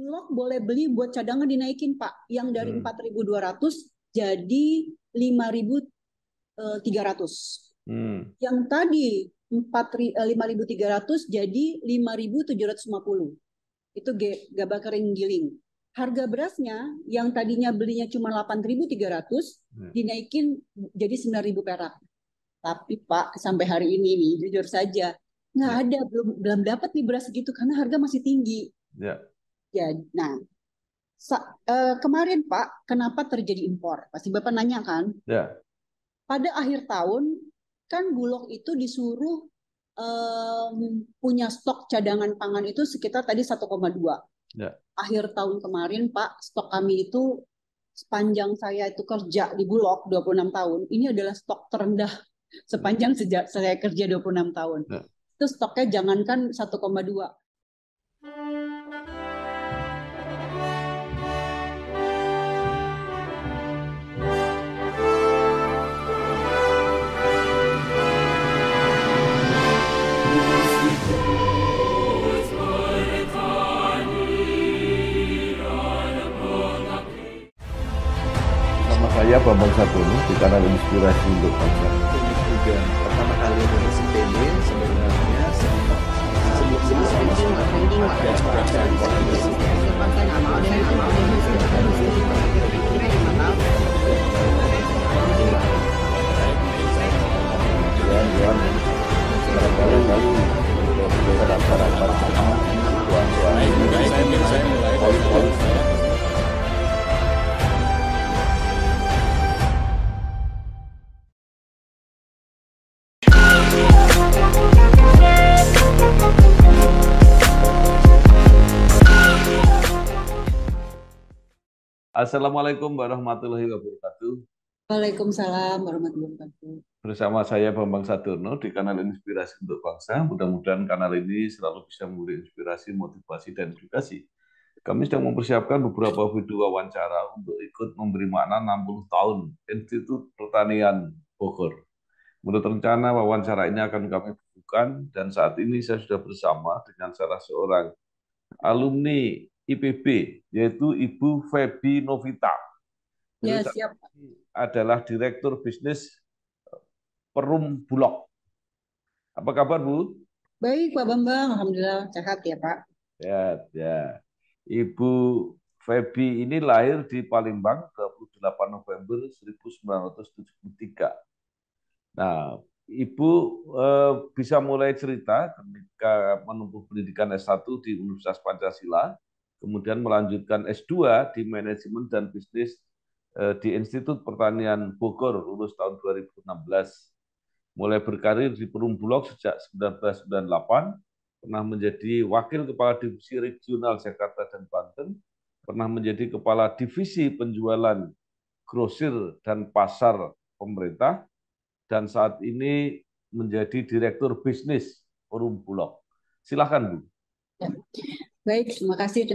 Bulog boleh beli buat cadangan dinaikin Pak, yang dari 4.200 jadi 5.300. Yang tadi 5.300 jadi 5.750. Itu gabah kering giling. Harga berasnya yang tadinya belinya cuma 8.300 dinaikin jadi 9.000 perak. Tapi Pak, sampai hari ini nih, jujur saja, nggak ada, belum dapat nih beras segitu karena harga masih tinggi. Ya, nah, kemarin Pak, kenapa terjadi impor? Pasti Bapak nanya kan? Pada akhir tahun, kan Bulog itu disuruh punya stok cadangan pangan itu sekitar tadi 1,2. Akhir tahun kemarin Pak, stok kami itu sepanjang saya itu kerja di Bulog 26 tahun, ini adalah stok terendah sepanjang sejak saya kerja 26 tahun. Itu stoknya jangankan 1,2. Saya Bambang Sadono di kanal Inspirasi untuk Bangsa. Juga pertama kali nulis IPB sebenarnya Assalamualaikum warahmatullahi wabarakatuh. Waalaikumsalam warahmatullahi wabarakatuh. Bersama saya Bambang Sadono di kanal Inspirasi untuk Bangsa. Mudah-mudahan kanal ini selalu bisa memberi inspirasi, motivasi, dan edukasi. Kami sedang mempersiapkan beberapa video wawancara untuk ikut memberi makna 60 tahun Institut Pertanian Bogor. Menurut rencana, wawancara ini akan kami bukukan, dan saat ini saya sudah bersama dengan salah seorang alumni IPB, yaitu Ibu Feby Novita. Ya, siap. Adalah Direktur Bisnis Perum Bulog. Apa kabar, Bu? Baik, Pak Bambang. Alhamdulillah sehat ya, Pak. Ya. Ibu Feby ini lahir di Palembang 28 November 1973. Nah, Ibu bisa mulai cerita ketika menempuh pendidikan S1 di Universitas Pancasila, kemudian melanjutkan S2 di Manajemen dan Bisnis di Institut Pertanian Bogor, lulus tahun 2016. Mulai berkarir di Perum Bulog sejak 1998, pernah menjadi Wakil Kepala Divisi Regional Jakarta dan Banten, pernah menjadi Kepala Divisi Penjualan Grosir dan Pasar Pemerintah, dan saat ini menjadi Direktur Bisnis Perum Bulog. Silakan, Bu. Ya. Baik, terima kasih.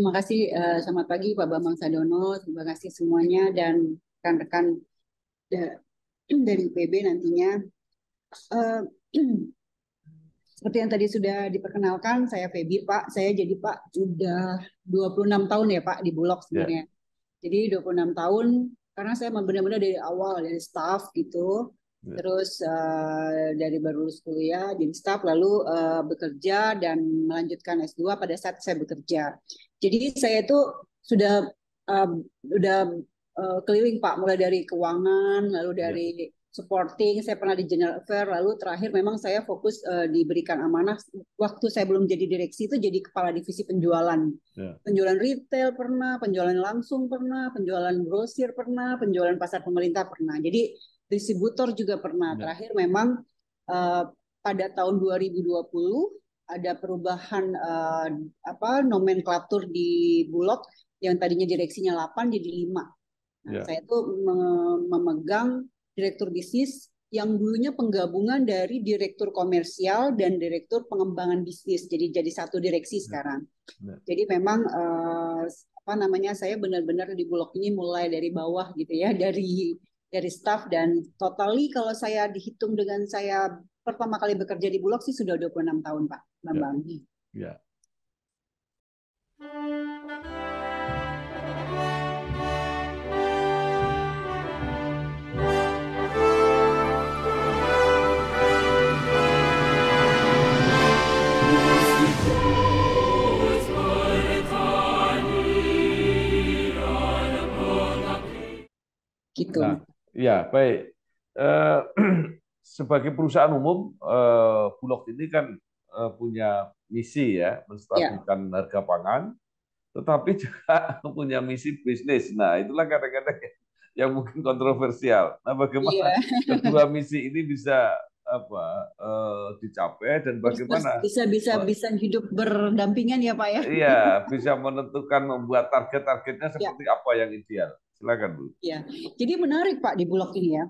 Selamat pagi Pak Bambang Sadono, terima kasih semuanya dan rekan-rekan dari IPB nantinya. Seperti yang tadi sudah diperkenalkan, saya Feby, Pak. Saya jadi Pak sudah 26 tahun ya Pak di Bulog sebenarnya. Jadi 26 tahun karena saya benar-benar dari awal dari staff gitu. Terus dari baru lulus kuliah jadi staff, lalu bekerja dan melanjutkan S2 pada saat saya bekerja. Jadi saya itu sudah keliling Pak, mulai dari keuangan, lalu dari supporting, saya pernah di General Affair, lalu terakhir memang saya fokus diberikan amanah waktu saya belum jadi direksi itu jadi kepala divisi penjualan. Penjualan retail pernah, penjualan langsung pernah, penjualan grosir pernah, penjualan pasar pemerintah pernah. Jadi distributor juga pernah. Terakhir memang pada tahun 2020 ada perubahan nomenklatur di Bulog yang tadinya direksinya 8 jadi 5. Nah, saya tuh memegang direktur bisnis yang dulunya penggabungan dari direktur komersial dan direktur pengembangan bisnis. Jadi satu direksi sekarang. Jadi memang saya benar-benar di Bulog ini mulai dari bawah gitu ya, dari staff, dan totally kalau saya dihitung dengan saya pertama kali bekerja di Bulog sih sudah 26 tahun Pak Bambang. gitu. Nah, ya baik. Eh, Sebagai perusahaan umum, Bulog ini kan punya misi ya, Ya, menstabilkan harga pangan, tetapi juga punya misi bisnis. Nah, itulah kadang-kadang yang mungkin kontroversial. Nah, bagaimana iya. kedua misi ini bisa apa dicapai dan bagaimana Bisa bisa bisa hidup berdampingan ya Pak ya. iya bisa menentukan membuat target-targetnya Ya, seperti apa yang ideal. Silakan, Bu. ya. Jadi menarik Pak di Bulog ini ya.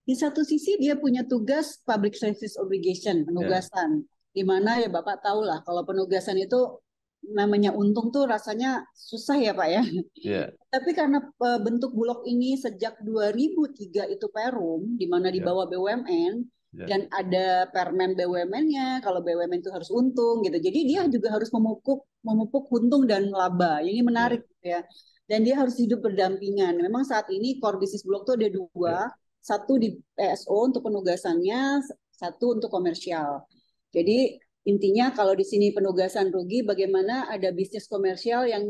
Di satu sisi dia punya tugas public service obligation, Ya, penugasan. Di mana ya Bapak tahu lah kalau penugasan itu namanya untung tuh rasanya susah ya Pak ya. ya, Tapi karena bentuk Bulog ini sejak 2003 itu Perum, di mana di ya, bawah BUMN, ya, dan ada permen BUMN-nya, kalau BUMN itu harus untung gitu. Jadi dia ya, juga harus memupuk untung dan laba. Ini ya, menarik gitu ya. Dan dia harus hidup berdampingan. Memang saat ini core bisnis Bulog itu ada dua, ya, satu di PSO untuk penugasannya, satu untuk komersial. Jadi intinya kalau di sini penugasan rugi, bagaimana ada bisnis komersial yang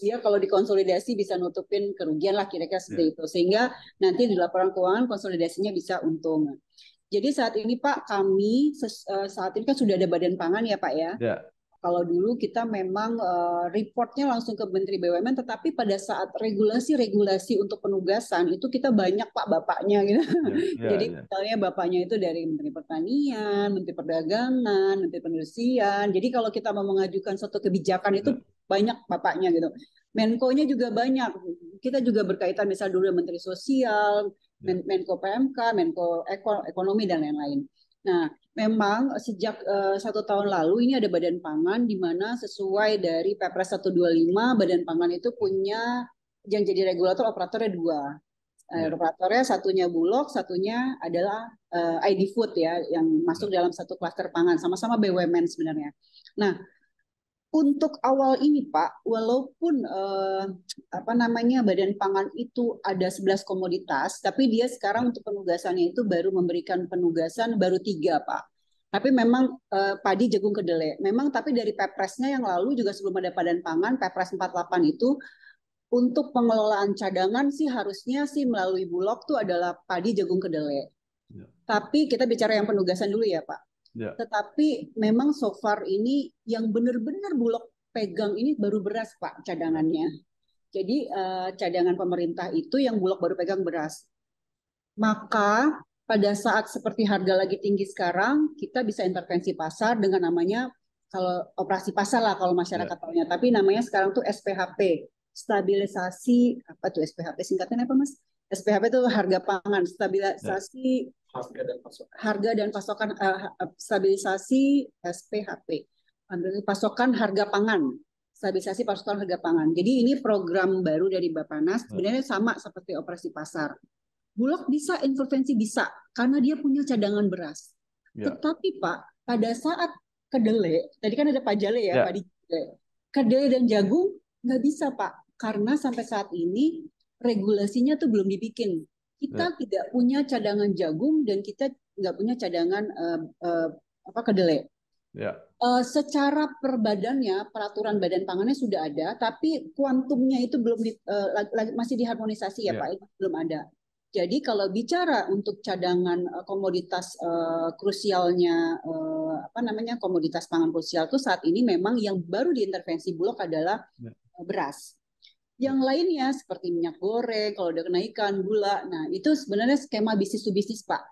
dia kalau dikonsolidasi bisa nutupin kerugian lah kira-kira ya, seperti itu. Sehingga nanti di laporan keuangan konsolidasinya bisa untung. Jadi saat ini Pak, kami saat ini kan sudah ada Badan Pangan ya Pak ya. ya, Kalau dulu kita memang reportnya langsung ke Menteri BUMN, tetapi pada saat regulasi-regulasi untuk penugasan itu kita banyak Pak bapaknya gitu. ya, ya, Jadi ya, misalnya bapaknya itu dari Menteri Pertanian, Menteri Perdagangan, Menteri Perindustrian. Jadi kalau kita mau mengajukan suatu kebijakan itu ya, banyak bapaknya gitu. Menko-nya juga banyak. Kita juga berkaitan misal dulu Menteri Sosial, ya, Menko PMK, Menko Ekonomi dan lain-lain. Nah, memang sejak 1 tahun lalu ini ada Badan Pangan di mana sesuai dari Perpres 125 Badan Pangan itu punya yang jadi regulator operatornya dua. ya, Operatornya satunya Bulog, satunya adalah ID Food ya yang masuk ya, dalam satu klaster pangan sama-sama BUMN sebenarnya. Nah, untuk awal ini Pak, walaupun apa namanya Badan Pangan itu ada 11 komoditas, tapi dia ya, sekarang untuk penugasannya itu baru memberikan penugasan baru 3 Pak. Tapi memang padi, jagung, kedelai. Memang tapi dari Pepresnya yang lalu juga sebelum ada Badan Pangan, Pepres 48 itu untuk pengelolaan cadangan sih harusnya sih melalui Bulog tuh adalah padi, jagung, kedelai. ya, Tapi kita bicara yang penugasan dulu ya Pak. ya, Tetapi memang so far ini yang benar-benar Bulog pegang ini baru beras Pak ya, cadangannya. Jadi cadangan pemerintah itu yang Bulog baru pegang beras. Maka pada saat seperti harga lagi tinggi sekarang, kita bisa intervensi pasar dengan namanya kalau operasi pasar lah kalau masyarakat ya. tahunya. Tapi namanya sekarang tuh SPHP, stabilisasi apa tuh SPHP singkatnya apa Mas? SPHP itu harga pangan, Ya. stabilisasi harga dan pasokan stabilisasi SPHP, pasokan harga pangan, stabilisasi pasokan harga pangan. Jadi ini program baru dari Bappenas, Ya, sebenarnya sama seperti operasi pasar. Bulog bisa intervensi bisa karena dia punya cadangan beras. ya, Tetapi Pak, pada saat kedelai, tadi kan ada pajale ya, ya, padi kedelai. Kedelai dan jagung nggak bisa Pak, karena sampai saat ini regulasinya tuh belum dibikin. ya, Kita tidak punya cadangan jagung dan kita nggak punya cadangan apa kedelai. ya, Secara perbadannya peraturan badan pangannya sudah ada, tapi kuantumnya itu belum masih diharmonisasi ya ya, Pak, itu belum ada. Jadi kalau bicara untuk cadangan komoditas krusialnya apa namanya komoditas pangan krusial itu saat ini memang yang baru diintervensi Bulog adalah ya, beras. ya, Yang lainnya seperti minyak goreng, kalau udah kenaikan gula, nah itu sebenarnya skema bisnis to bisnis Pak,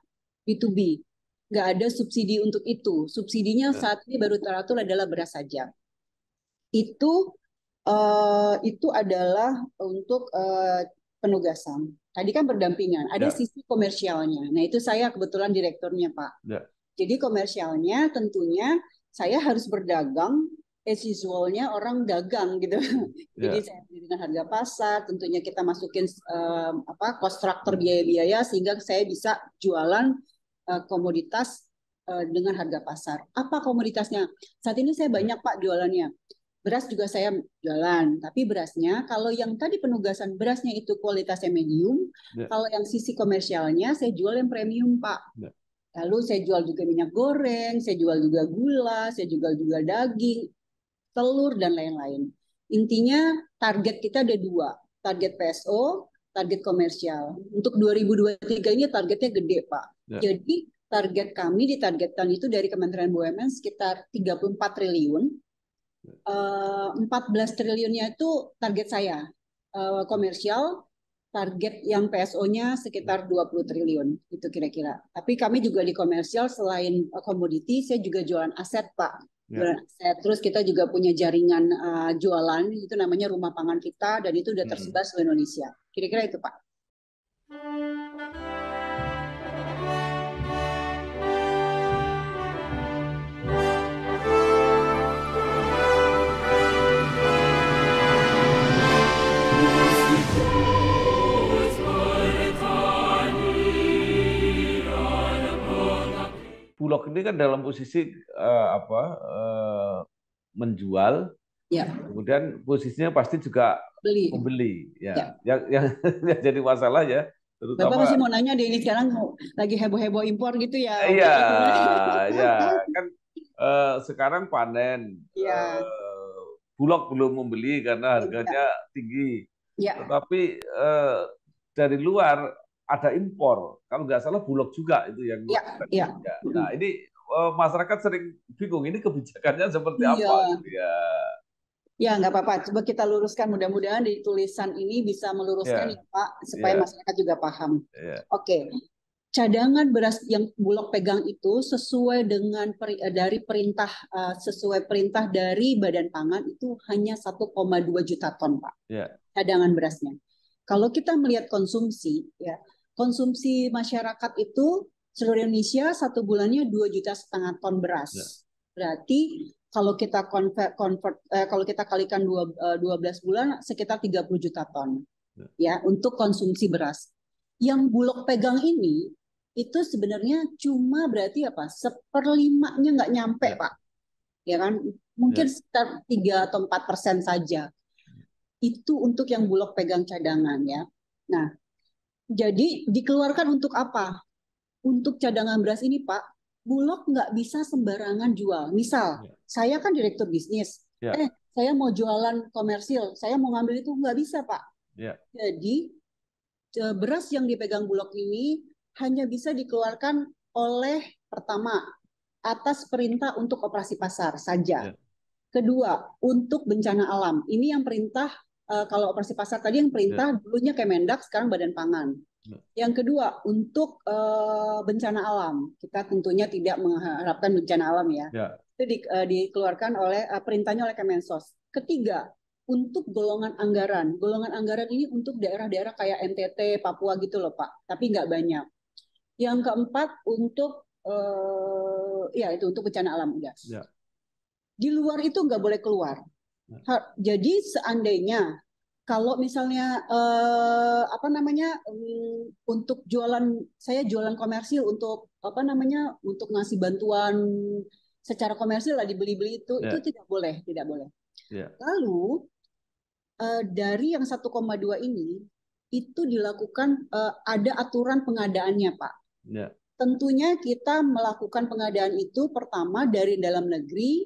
B2B. Nggak ada subsidi untuk itu. Subsidinya ya, saat ini baru teratur adalah beras saja. Itu adalah untuk penugasan. Tadi kan berdampingan, ada ya, sisi komersialnya. Nah itu saya kebetulan direkturnya Pak. ya, Jadi komersialnya tentunya saya harus berdagang as usual-nya orang dagang gitu. Jadi ya, saya dengan harga pasar, tentunya kita masukin apa cost structure biaya-biaya sehingga saya bisa jualan komoditas dengan harga pasar. Apa komoditasnya? Saat ini saya ya, banyak Pak jualannya. Beras juga saya jualan, tapi berasnya kalau yang tadi penugasan berasnya itu kualitasnya medium, ya, kalau yang sisi komersialnya saya jual yang premium Pak. ya, Lalu saya jual juga minyak goreng, saya jual juga gula, saya jual juga daging, telur, dan lain-lain. Intinya target kita ada dua. Target PSO, target komersial. Untuk 2023 ini targetnya gede, Pak. Jadi target kami ditargetkan itu dari Kementerian BUMN sekitar 34 triliun. 14 triliunnya itu target saya komersial, target yang PSO-nya sekitar 20 triliun itu kira-kira. Tapi kami juga di komersial selain komoditi, saya juga jualan aset, Pak. Jualan aset. Terus kita juga punya jaringan jualan, itu namanya Rumah Pangan Kita, dan itu udah tersebar seluruh Indonesia. Kira-kira itu, Pak. Bulog ini kan dalam posisi menjual, kemudian posisinya pasti juga membeli, ya. Yang jadi masalah ya, terutama. Bapak masih mau nanya deh, ini sekarang lagi heboh-heboh impor gitu ya? Iya, ya kan sekarang panen, Bulog belum membeli karena harganya tinggi, tetapi dari luar ada impor, kalau nggak salah Bulog juga itu yang. Nah ini masyarakat sering bingung ini kebijakannya seperti apa. Ya nggak apa-apa, coba kita luruskan, mudah-mudahan di tulisan ini bisa meluruskan ya Pak, supaya masyarakat juga paham. Oke. Cadangan beras yang Bulog pegang itu sesuai dengan dari perintah sesuai perintah dari Badan Pangan itu hanya 1,2 juta ton, Pak. Cadangan berasnya. Kalau kita melihat konsumsi, ya konsumsi masyarakat itu seluruh Indonesia satu bulannya 2,5 juta ton beras. Berarti kalau kita kalau kita kalikan 12 bulan sekitar 30 juta ton. Ya, untuk konsumsi beras. Yang Bulog pegang ini itu sebenarnya cuma berarti apa? 1/5-nya nggak nyampe, Pak. Ya kan? Mungkin sekitar 3 atau 4% saja. Itu untuk yang Bulog pegang cadangan ya. Nah, jadi dikeluarkan untuk apa? Untuk cadangan beras ini, Pak, Bulog nggak bisa sembarangan jual. Misal, saya kan direktur bisnis, saya mau jualan komersil, saya mau ngambil itu nggak bisa, Pak. Jadi beras yang dipegang Bulog ini hanya bisa dikeluarkan oleh pertama atas perintah untuk operasi pasar saja. Kedua, untuk bencana alam. Ini yang perintah. Kalau operasi pasar tadi yang perintah dulunya Kemendak, sekarang Badan Pangan. Yang kedua, untuk bencana alam, kita tentunya tidak mengharapkan bencana alam ya. Itu dikeluarkan oleh perintahnya oleh Kemensos. Ketiga, untuk golongan anggaran. Golongan anggaran ini untuk daerah-daerah kayak NTT, Papua gitu loh Pak, tapi nggak banyak. Yang keempat, untuk itu untuk bencana alam udah. Di luar itu nggak boleh keluar. Jadi seandainya kalau misalnya untuk saya jualan komersil untuk untuk ngasih bantuan secara komersil lah, dibeli-beli itu tidak boleh. Lalu dari yang 1,2 ini itu dilakukan ada aturan pengadaannya, Pak. Tentunya kita melakukan pengadaan itu pertama dari dalam negeri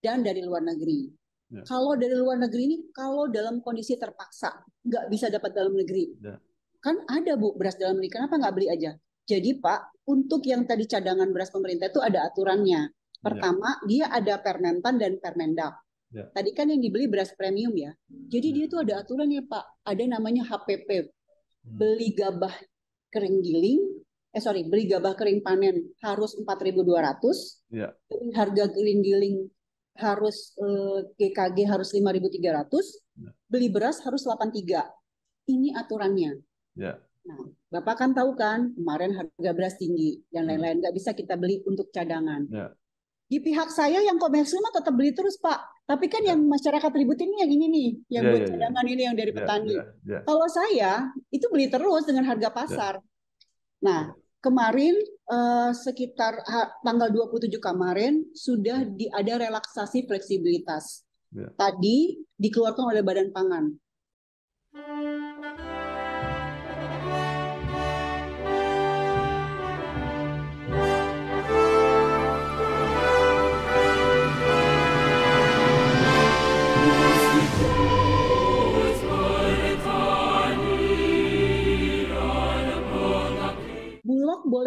dan dari luar negeri. Kalau dari luar negeri ini, kalau dalam kondisi terpaksa, nggak bisa dapat dalam negeri. Kan ada, Bu, beras dalam negeri, kenapa nggak beli aja? Jadi, Pak, untuk yang tadi cadangan beras pemerintah itu ada aturannya. Pertama, dia ada Permentan dan Permendak. Tadi kan yang dibeli beras premium ya. Jadi dia itu ada aturannya, Pak. Ada namanya HPP. Beli gabah kering giling, beli gabah kering panen harus 4.200. Harga kering giling harus GKG harus 5.300, beli beras harus 83. Ini aturannya. Nah, Bapak kan tahu kan, kemarin harga beras tinggi dan lain-lain, nggak bisa kita beli untuk cadangan. Di pihak saya yang komersil mah tetap beli terus, Pak. Tapi kan yang masyarakat ribut ini yang ini nih, yang buat cadangan ini yang dari petani. Kalau saya itu beli terus dengan harga pasar. Nah, kemarin sekitar tanggal 27 kemarin sudah ada relaksasi fleksibilitas. Tadi dikeluarkan oleh Badan Pangan.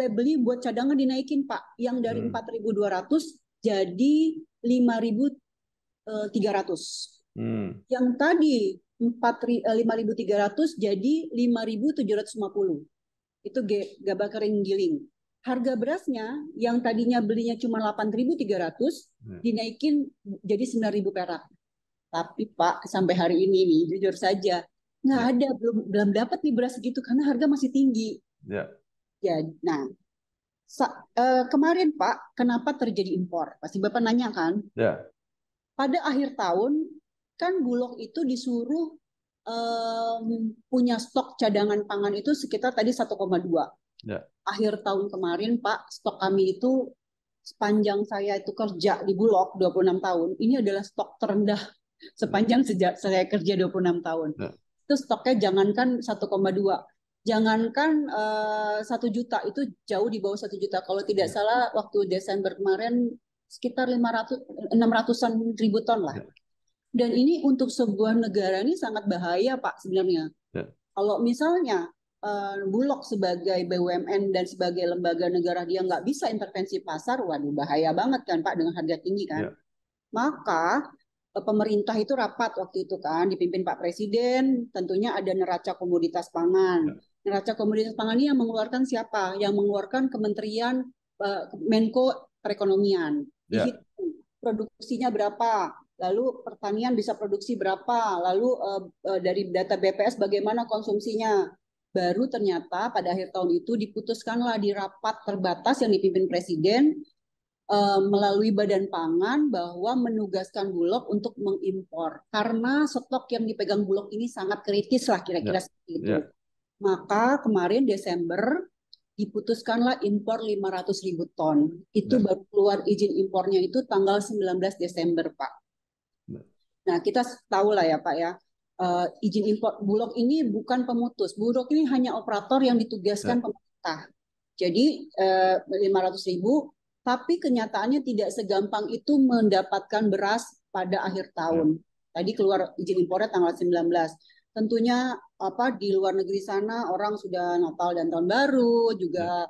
boleh beli buat cadangan dinaikin Pak, yang dari 4.200 jadi 5.300. Yang tadi 5.300 jadi 5.750. Itu gabah kering giling. Harga berasnya yang tadinya belinya cuma 8.300 dinaikin jadi 9.000 perak. Tapi Pak, sampai hari ini nih, jujur saja, nggak ada, belum dapat nih beras segitu karena harga masih tinggi. Ya, nah, kemarin Pak, kenapa terjadi impor? Pasti Bapak nanya kan? Ya. Pada akhir tahun kan Bulog itu disuruh punya stok cadangan pangan itu sekitar tadi 1,2. Ya. Akhir tahun kemarin Pak, stok kami itu sepanjang saya itu kerja di Bulog 26 tahun, ini adalah stok terendah sepanjang sejak saya kerja 26 tahun. Ya. Itu stoknya jangankan 1,2, jangankan 1 juta, itu jauh di bawah 1 juta. Kalau tidak salah waktu Desember kemarin sekitar 600-an ribu ton lah. Ya. Dan ini untuk sebuah negara ini sangat bahaya Pak sebenarnya. Ya. Kalau misalnya Bulog sebagai BUMN dan sebagai lembaga negara dia nggak bisa intervensi pasar, waduh bahaya banget kan Pak dengan harga tinggi kan. Ya. Maka pemerintah itu rapat waktu itu kan dipimpin Pak Presiden, tentunya ada neraca komoditas pangan. Ya. Neraca komoditas pangan ini yang mengeluarkan siapa? Yang mengeluarkan Kementerian Menko Perekonomian. Ya. Di situ produksinya berapa? Lalu pertanian bisa produksi berapa? Lalu dari data BPS bagaimana konsumsinya? Baru ternyata pada akhir tahun itu diputuskanlah di rapat terbatas yang dipimpin Presiden melalui Badan Pangan bahwa menugaskan Bulog untuk mengimpor karena stok yang dipegang Bulog ini sangat kritis lah kira-kira seperti itu. Maka kemarin Desember diputuskanlah impor 500.000 ton. Itu baru keluar izin impornya itu tanggal 19 Desember Pak. Nah kita tahu lah ya Pak ya, izin impor Bulog ini bukan pemutus. Bulog ini hanya operator yang ditugaskan pemerintah. Jadi 500.000. Tapi kenyataannya tidak segampang itu mendapatkan beras pada akhir tahun. Tadi keluar izin impornya tanggal 19. Tentunya di luar negeri sana orang sudah Natal dan Tahun Baru juga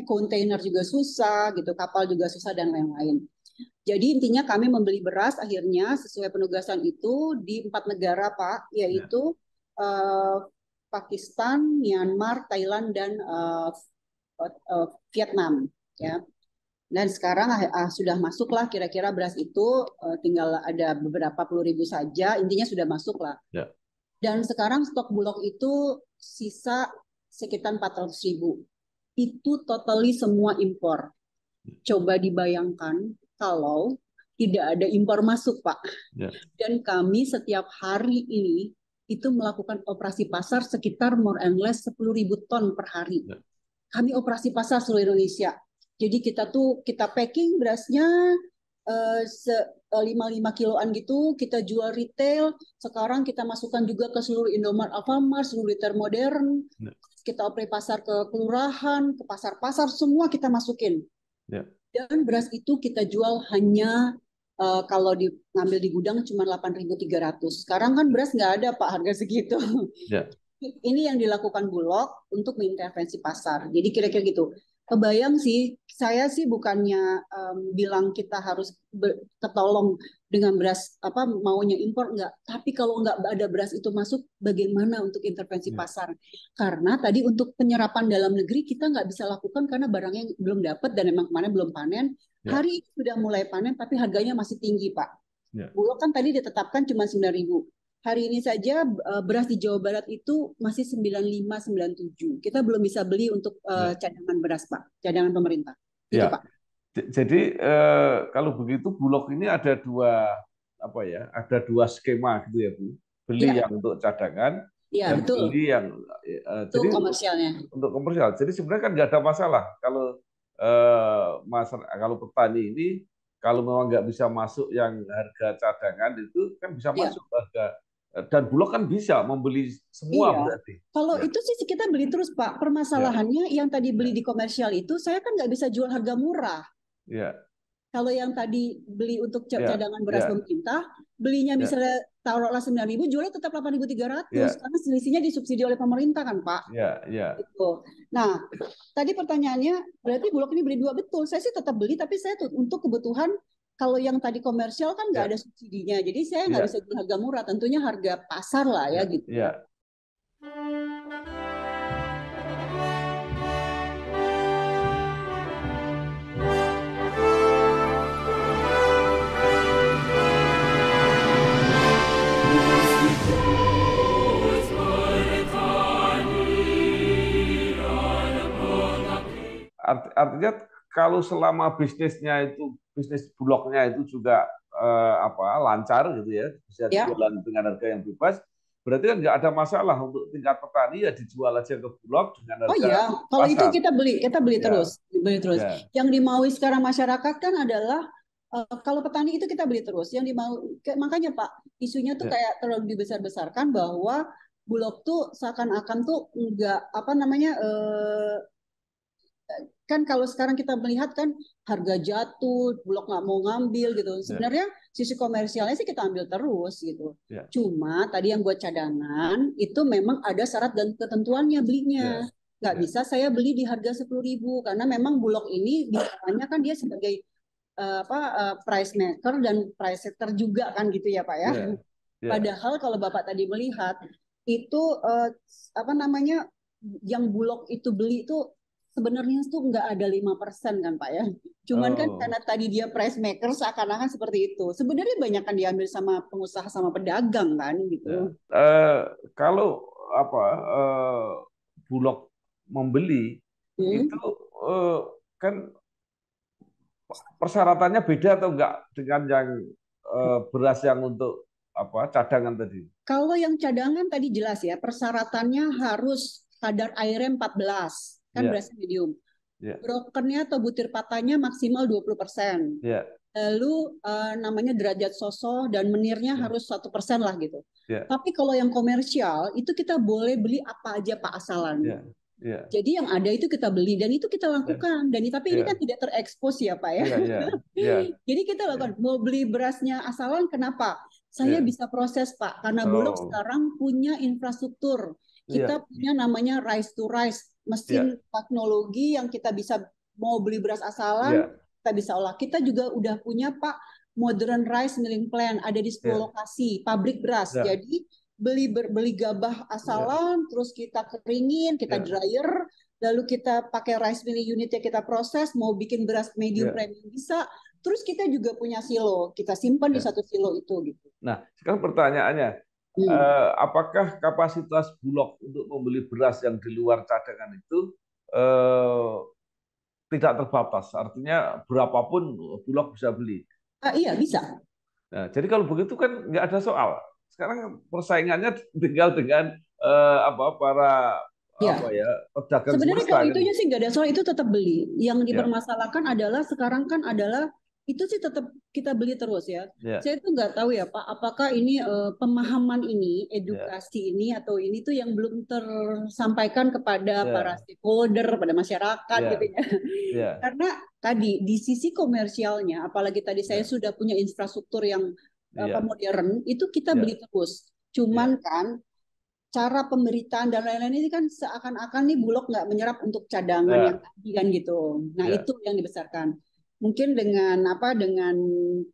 kontainer juga susah gitu, kapal juga susah dan lain-lain. Jadi intinya kami membeli beras akhirnya sesuai penugasan itu di 4 negara Pak, yaitu Pakistan, Myanmar, Thailand dan Vietnam ya. Dan sekarang sudah masuklah kira-kira beras itu tinggal ada beberapa puluh ribu saja, intinya sudah masuk lah. Ya. Dan sekarang stok Bulog itu sisa sekitar 400.000. Itu totally semua impor. Coba dibayangkan kalau tidak ada impor masuk Pak. Ya. Dan kami setiap hari ini itu melakukan operasi pasar sekitar more and less 10.000 ton per hari. Ya. Kami operasi pasar seluruh Indonesia. Jadi kita packing berasnya 55 kiloan gitu, kita jual retail. Sekarang kita masukkan juga ke seluruh Indomaret, Alfamart, seluruh retail modern. Kita operasi pasar ke kelurahan, ke pasar-pasar, semua kita masukin. Dan beras itu kita jual hanya kalau ngambil di gudang cuma 8.300. Sekarang kan beras nggak ada Pak harga segitu. Ini yang dilakukan Bulog untuk mengintervensi pasar. Jadi kira-kira gitu. Kebayang sih, saya sih bukannya bilang kita harus ketolong dengan beras maunya impor, enggak. Tapi kalau enggak ada beras itu masuk, bagaimana untuk intervensi pasar? Karena tadi untuk penyerapan dalam negeri kita nggak bisa lakukan karena barangnya belum dapat dan memang kemarin belum panen. Hari ini sudah mulai panen tapi harganya masih tinggi Pak. Bulog kan tadi ditetapkan cuma 9.000. Hari ini saja beras di Jawa Barat itu masih 95-97. Kita belum bisa beli untuk cadangan beras, Pak. Cadangan pemerintah. Gitu, ya. Pak. Jadi kalau begitu Bulog ini ada dua skema gitu ya, Bu. Beli yang untuk cadangan dan betul. beli yang untuk komersialnya. Untuk komersial. Jadi sebenarnya kan nggak ada masalah kalau kalau petani ini kalau memang nggak bisa masuk yang harga cadangan itu kan bisa masuk harga. Dan Bulog kan bisa membeli semua berarti. Kalau itu sih kita beli terus Pak. Permasalahannya yang tadi beli di komersial itu saya kan nggak bisa jual harga murah. Kalau yang tadi beli untuk Ya, cadangan beras ya, pemerintah, belinya ya, misalnya taruhlah 9.000, jualnya tetap 8.300 ya, karena selisihnya disubsidi oleh pemerintah kan, Pak. ya, ya, Gitu. Nah, tadi pertanyaannya berarti Bulog ini beli dua, betul. Saya sih tetap beli, tapi saya untuk kebutuhan. Kalau yang tadi komersial kan nggak ya, ada subsidinya, jadi saya nggak bisa ya, jual harga murah. Tentunya harga pasar lah ya ya, gitu ya. ya. Artinya kalau selama bisnisnya itu bisnis bulognya itu juga lancar gitu ya, bisa Ya. jualan dengan harga yang bebas, berarti kan nggak ada masalah untuk tingkat petani, ya dijual aja ke bulog dengan Oh harga iya, kalau itu pasar. kita beli Ya, terus, beli terus. ya, Yang dimaui sekarang masyarakat kan adalah kalau petani itu kita beli terus. Yang dimau, makanya Pak, isunya tuh ya, kayak terlalu dibesar-besarkan bahwa Bulog tuh seakan-akan tuh enggak apa namanya kan kalau sekarang kita melihat kan harga jatuh, Bulog nggak mau ngambil gitu. ya, Sebenarnya sisi komersialnya sih kita ambil terus gitu. ya, Cuma tadi yang buat cadangan itu memang ada syarat dan ketentuannya belinya. ya, Nggak ya, bisa saya beli di harga 10.000 karena memang Bulog ini biasanya kan dia sebagai price maker dan price setter juga kan gitu ya Pak ya. ya, ya. Padahal kalau Bapak tadi melihat itu apa namanya yang Bulog itu beli itu sebenarnya tuh nggak ada 5% kan Pak ya. Cuman kan Oh, karena tadi dia price maker seakan-akan seperti itu. Sebenarnya banyak kan diambil sama pengusaha sama pedagang kan ya. gitu. Kalau apa Bulog membeli itu Hmm. eh, kan persyaratannya beda atau enggak dengan yang beras yang untuk cadangan tadi? Kalau yang cadangan tadi jelas ya, persyaratannya harus kadar airnya 14, kan Ya, berasnya medium. ya, Brokernya atau butir patahnya maksimal 20%. ya, Lalu namanya derajat soso dan menirnya ya, harus 1% lah gitu. ya, Tapi kalau yang komersial itu kita boleh beli apa aja Pak asalan. ya, ya, Jadi yang ada itu kita beli dan itu kita ya, lakukan. Dan tapi ini kan ya, tidak terekspos ya Pak ya. ya, ya, ya, Jadi kita lakukan mau beli berasnya asalan, kenapa? Saya ya. bisa proses Pak, karena Bulog Oh, sekarang punya infrastruktur. iya, Kita punya namanya rice to rice, mesin iya, teknologi yang kita bisa mau beli beras asalan, iya, kita bisa olah. Kita juga udah punya Pak modern rice milling plant, ada di 10 iya, lokasi, pabrik beras. iya, Jadi beli gabah iya, asalan, terus kita keringin, kita iya, dryer, lalu kita pakai rice milling unit yang kita proses, mau bikin beras medium iya, premium bisa. Terus kita juga punya silo, kita simpan di iya. satu silo itu gitu. Nah, sekarang pertanyaannya, Hmm. apakah kapasitas Bulog untuk membeli beras yang di luar cadangan itu eh, tidak terbatas? Artinya berapapun Bulog bisa beli. Iya bisa. Nah, jadi kalau begitu kan nggak ada soal. Sekarang persaingannya tinggal dengan para Ya, pedagang sebenarnya swasta kalau kan. itunya sih nggak ada soal, itu tetap beli. Yang Ya, dipermasalahkan adalah sekarang kan adalah itu sih tetap kita beli terus ya. ya, Saya tuh nggak tahu ya Pak, apakah ini pemahaman ini, ya, edukasi ini atau ini tuh yang belum tersampaikan kepada para ya, stakeholder, pada masyarakat gitu ya, ya. ya, Karena tadi di sisi komersialnya, apalagi tadi saya ya, sudah punya infrastruktur yang ya, modern, itu kita ya, beli terus. ya, Cuman kan cara pemberitaan dan lain-lain ini kan seakan-akan nih Bulog nggak menyerap untuk cadangan yang ya, tadi kan gitu. Nah ya, itu yang dibesarkan. Mungkin dengan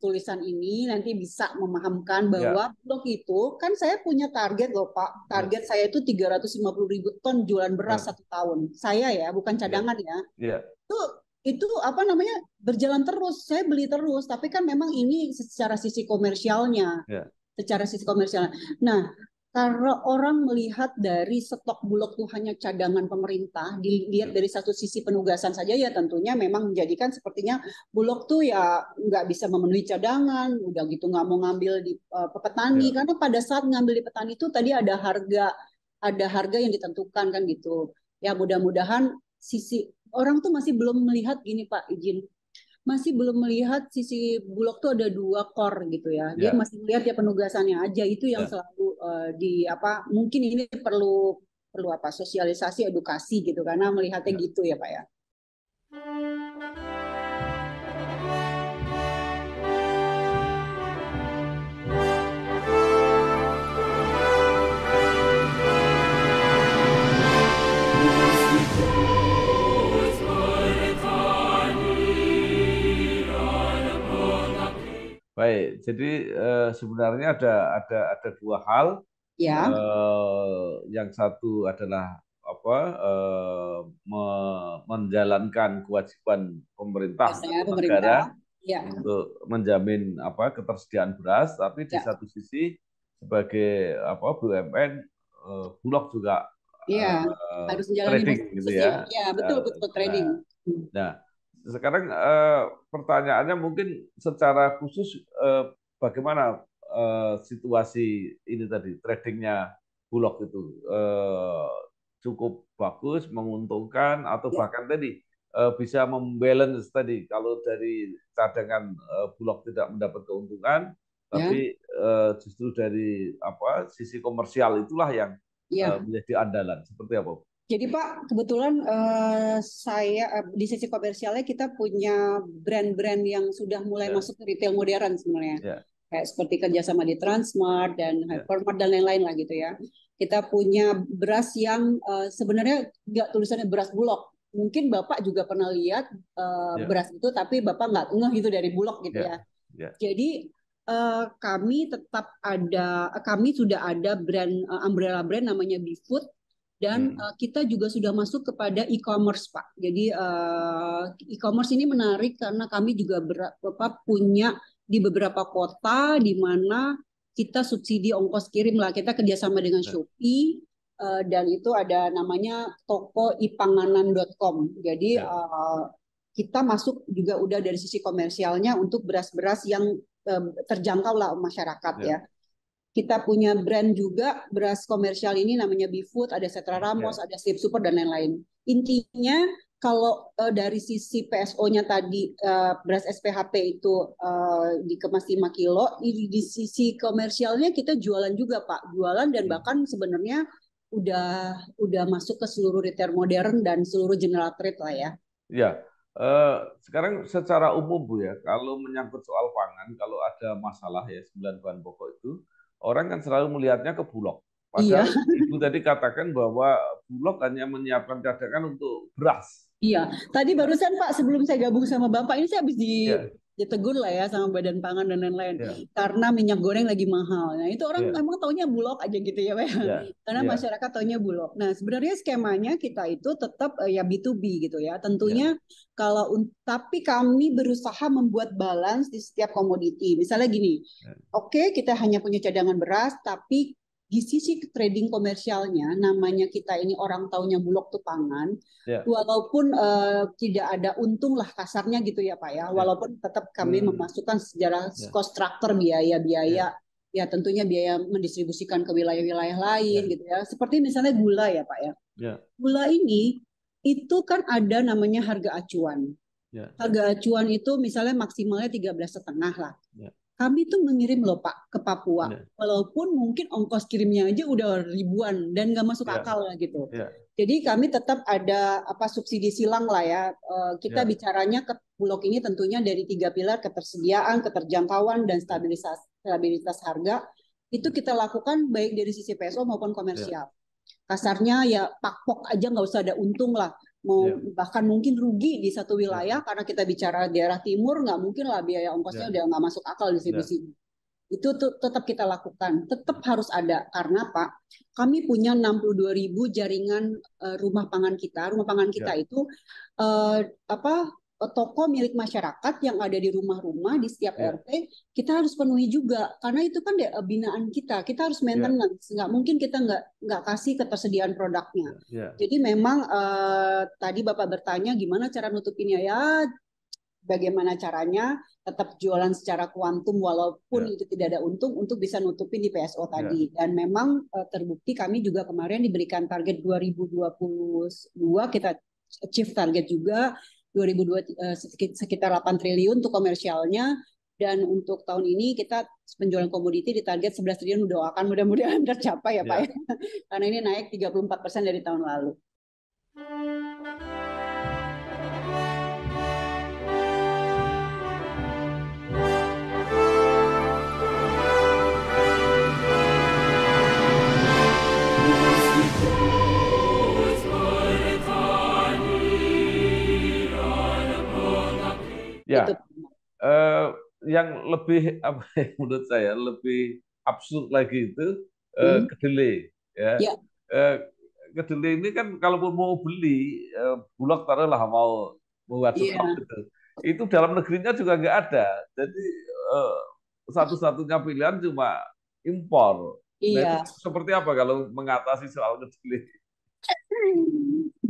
tulisan ini nanti bisa memahamkan ya, bahwa Bulog itu kan saya punya target loh Pak. ya, Target saya itu 350.000 ton jualan beras ya, 1 tahun. Saya ya, bukan ya, cadangan ya. ya, Itu itu apa namanya berjalan terus. Saya beli terus. Tapi kan memang ini secara sisi komersialnya, ya, secara sisi komersial. Nah, karena orang melihat dari stok Bulog tuh hanya cadangan pemerintah, dilihat dari satu sisi penugasan saja ya tentunya memang menjadikan sepertinya Bulog tuh ya nggak bisa memenuhi cadangan, udah gitu nggak mau ngambil di petani ya, karena pada saat ngambil di petani itu tadi ada harga yang ditentukan kan gitu. Ya mudah-mudahan sisi orang tuh masih belum melihat gini Pak, izin masih belum melihat sisi Bulog tuh ada 2 core gitu ya. Dia ya, masih melihat ya penugasannya aja itu yang ya. selalu di apa mungkin ini perlu perlu apa sosialisasi edukasi gitu karena melihatnya Ya. gitu ya Pak ya. sebenarnya ada dua hal. Ya, Yang satu adalah apa menjalankan kewajiban pemerintah biasanya atau pemerintah. negara Ya, untuk menjamin apa ketersediaan beras, tapi di ya, satu sisi sebagai apa BUMN, Bulog juga ya. Harus menjalani trading gitu bisnisnya. ya. Ya, betul, betul trading. Nah, nah, sekarang pertanyaannya mungkin secara khusus bagaimana situasi ini tadi tradingnya Bulog itu cukup bagus, menguntungkan atau Ya, bahkan tadi bisa membalance tadi kalau dari cadangan Bulog tidak mendapat keuntungan, ya, tapi justru dari apa sisi komersial itulah yang ya. menjadi andalan. Seperti apa? Jadi Pak, kebetulan saya di sisi komersialnya kita punya brand-brand yang sudah mulai Ya, masuk ke retail modern sebenarnya. ya, Kayak seperti kerjasama di Transmart dan ya, Hypermart dan lain-lain lah gitu ya. Kita punya beras yang sebenarnya nggak tulisannya beras Bulog. Mungkin Bapak juga pernah lihat ya, beras itu, tapi Bapak nggak ngeh gitu dari Bulog gitu ya, ya. ya, Jadi kami sudah ada brand umbrella brand namanya BeFood dan hmm, kita juga sudah masuk kepada e-commerce Pak. Jadi e-commerce ini menarik karena kami juga punya di beberapa kota di mana kita subsidi ongkos kirim lah. Kita kerjasama dengan ya, Shopee dan itu ada namanya toko ipanganan.com. Jadi ya, kita masuk juga udah dari sisi komersialnya untuk beras-beras yang terjangkau lah masyarakat ya, ya. Kita punya brand juga beras komersial ini namanya BeFood, ada Setra Ramos, ya, ada Sleep Super dan lain-lain. Intinya kalau dari sisi PSO-nya tadi beras SPHP itu dikemas 5 kilo, di sisi komersialnya kita jualan juga Pak, jualan dan bahkan sebenarnya udah masuk ke seluruh retail modern dan seluruh general trade lah ya. ya. Sekarang secara umum Bu ya, kalau menyangkut soal pangan, kalau ada masalah ya 9 bahan pokok itu, orang kan selalu melihatnya ke Bulog. Iya. Padahal Ibu tadi katakan bahwa Bulog hanya menyiapkan cadangan untuk beras. Iya, tadi Nah, barusan Pak sebelum saya gabung sama Bapak ini saya habis ya, ditegur lah ya sama Badan Pangan dan lain-lain ya, karena minyak goreng lagi mahal. Nah itu orang ya, emang taunya Bulog aja gitu ya Pak ya. ya, Karena ya, masyarakat taunya Bulog. Nah sebenarnya skemanya kita itu tetap ya B2B gitu ya. ya, Tentunya tapi kami berusaha membuat balance di setiap komoditi. Misalnya gini, ya, oke kita hanya punya cadangan beras tapi di sisi trading komersialnya, namanya kita ini orang taunya Bulog tuh pangan, ya, walaupun tidak ada untung lah kasarnya gitu ya Pak ya, ya, walaupun tetap kami memasukkan sejarah ya, cost structure ya, biaya-biaya, ya tentunya biaya mendistribusikan ke wilayah-wilayah lain ya, gitu ya, seperti misalnya gula ya Pak ya, ya, gula ini itu kan ada namanya harga acuan. ya, Harga acuan itu misalnya maksimalnya 13,5 lah. ya, Kami tuh mengirim loh Pak ke Papua, ya, walaupun mungkin ongkos kirimnya aja udah ribuan dan nggak masuk ya, akal lah gitu. ya, Jadi kami tetap ada subsidi silang lah ya. Kita ya, bicaranya ke Bulog ini tentunya dari 3 pilar: ketersediaan, keterjangkauan, dan ya, stabilitas harga. Itu kita lakukan baik dari sisi PSO maupun ya, komersial. Kasarnya ya pakpok aja nggak usah ada untung lah. Mau ya, bahkan mungkin rugi di satu ya, wilayah karena kita bicara daerah timur nggak mungkin lah biaya ongkosnya ya, udah nggak masuk akal ya, distribusi. Itu tetap kita lakukan, tetap harus ada karena Pak, kami punya 62.000 jaringan rumah pangan kita. Rumah pangan kita ya, itu toko milik masyarakat yang ada di rumah-rumah di setiap ya, RT kita harus penuhi juga karena itu kan binaan kita harus ya, maintenance, nggak mungkin kita nggak kasih ketersediaan produknya. ya, Jadi memang tadi Bapak bertanya gimana cara nutupinnya ya, bagaimana caranya tetap jualan secara kuantum walaupun ya, itu tidak ada untung untuk bisa nutupin di PSO ya, tadi. Dan memang terbukti kami juga kemarin diberikan target 2022 kita achieve target juga 2002 sekitar 8 triliun untuk komersialnya, dan untuk tahun ini kita penjualan komoditi di target 11 triliun, doakan mudah-mudahan tercapai ya Pak ya. ya. Karena ini naik 34% dari tahun lalu. Ya, Itu. yang lebih apa ya, menurut saya lebih absurd lagi itu kedelai ya. Ya, Kedelai ini kan kalau mau beli Bulog taruhlah mau stok iya, gitu. Itu dalam negerinya juga nggak ada. Jadi eh, satu-satunya pilihan cuma impor. Nah itu iya. seperti apa kalau mengatasi soal kedelai?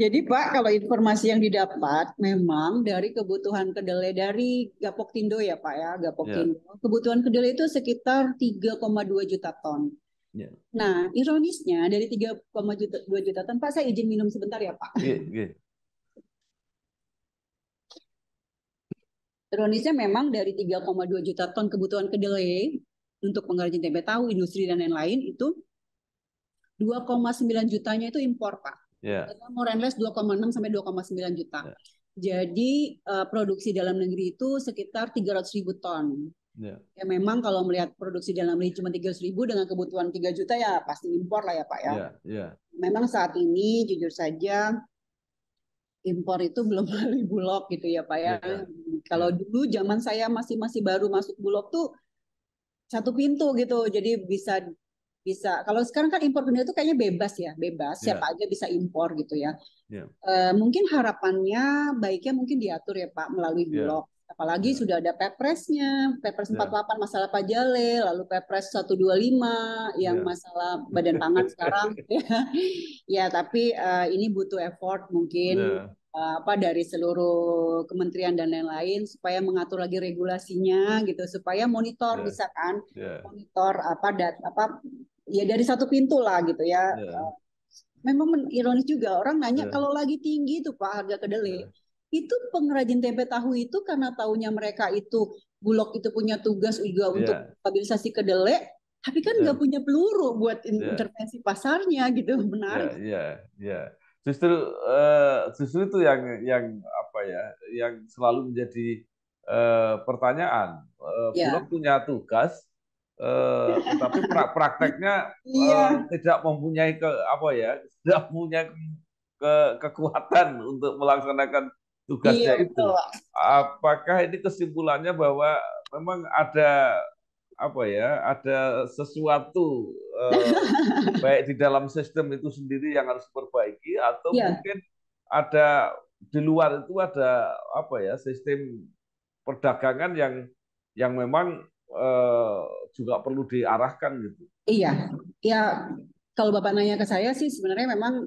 Jadi Pak, kalau informasi yang didapat memang dari kebutuhan kedelai dari Gapoktindo ya Pak ya, Ya, Gapoktindo. Kebutuhan kedelai itu sekitar 3,2 juta ton. ya, Nah, ironisnya dari 3,2 juta ton, Pak saya izin minum sebentar ya Pak. iya, iya, Ironisnya memang dari 3,2 juta ton kebutuhan kedelai untuk pengrajin tempe tahu, industri dan lain-lain itu 2,9 jutanya itu impor, Pak. ya, More and less 2,6 sampai 2,9 juta. ya, Jadi produksi dalam negeri itu sekitar 300.000 ton. ya, Ya memang kalau melihat produksi dalam negeri cuma 300.000 dengan kebutuhan 3 juta ya pasti impor lah ya Pak ya. ya, ya, Memang saat ini jujur saja impor itu belum melalui Bulog gitu ya Pak ya. ya, Kalau ya, dulu zaman saya masih masih baru masuk Bulog tuh satu pintu gitu. Jadi bisa bisa kalau sekarang kan impor benda itu kayaknya bebas ya, bebas ya, siapa aja bisa impor gitu ya. ya, Mungkin harapannya baiknya mungkin diatur ya Pak melalui ya, Bulog. Apalagi ya, sudah ada Pepresnya, Pepres ya. 48 masalah pajale, lalu Pepres 125 yang Ya. masalah Badan Pangan sekarang. Ya, tapi ini butuh effort mungkin Ya, apa dari seluruh kementerian dan lain-lain supaya mengatur lagi regulasinya gitu supaya monitor ya, bisa kan ya, monitor apa ya dari satu pintu lah gitu ya. ya, Memang ironis juga orang nanya ya, kalau lagi tinggi itu Pak harga kedelai ya, itu pengrajin tempe tahu itu karena taunya mereka itu Bulog itu punya tugas juga untuk ya, stabilisasi kedelai tapi kan nggak ya, punya peluru buat ya, intervensi pasarnya gitu ya, menarik. ya, ya. Justru justru itu yang apa ya, yang selalu menjadi pertanyaan. Bulog Ya, punya tugas, tetapi prakteknya iya, tidak mempunyai apa ya, tidak mempunyai kekuatan untuk melaksanakan iya tugasnya betul itu. Pak. Apakah ini kesimpulannya bahwa memang ada apa ya, ada sesuatu baik di dalam sistem itu sendiri yang harus diperbaiki atau Iya, mungkin ada di luar itu ada apa ya sistem perdagangan yang memang juga perlu diarahkan gitu. iya, ya kalau Bapak nanya ke saya sih sebenarnya memang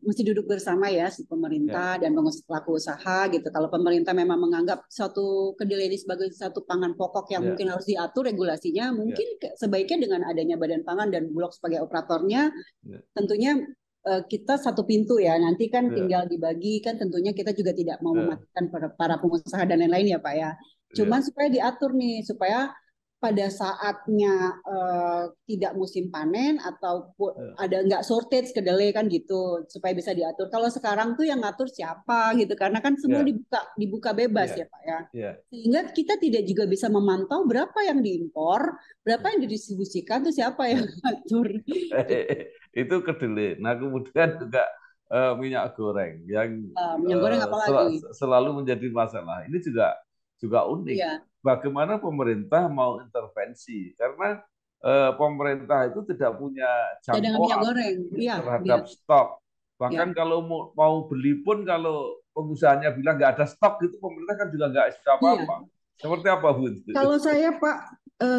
mesti duduk bersama ya si Ya, pemerintah dan pelaku usaha gitu. Kalau pemerintah memang menganggap suatu kedelai ini sebagai satu pangan pokok yang ya, mungkin harus diatur regulasinya, ya, mungkin sebaiknya dengan adanya Badan Pangan dan Bulog sebagai operatornya, ya, tentunya kita satu pintu ya. Nanti kan ya, tinggal dibagi kan tentunya kita juga tidak mau ya, mematikan para pengusaha dan lain-lain ya Pak ya. Cuman ya, supaya diatur nih supaya pada saatnya tidak musim panen atau ya, ada nggak shortage kedelai kan gitu supaya bisa diatur. Kalau sekarang tuh yang ngatur siapa gitu karena kan semua ya, dibuka dibuka bebas ya, ya Pak ya. ya. Sehingga kita tidak juga bisa memantau berapa yang diimpor, berapa Ya, yang didistribusikan tuh siapa yang ya. ngatur. Itu kedelai. Nah, kemudian juga minyak goreng yang Minyak goreng apa lagi? selalu menjadi masalah. Ini juga juga unik. Iya, Bagaimana pemerintah mau intervensi? Karena pemerintah itu tidak punya cadangan minyak jangkauan goreng. Iya, iya, terhadap stok. Bahkan iya. kalau mau beli pun kalau pengusahanya bilang nggak ada stok itu pemerintah kan juga nggak bisa Iya, apa-apa. Seperti apa, Bu? kalau saya Pak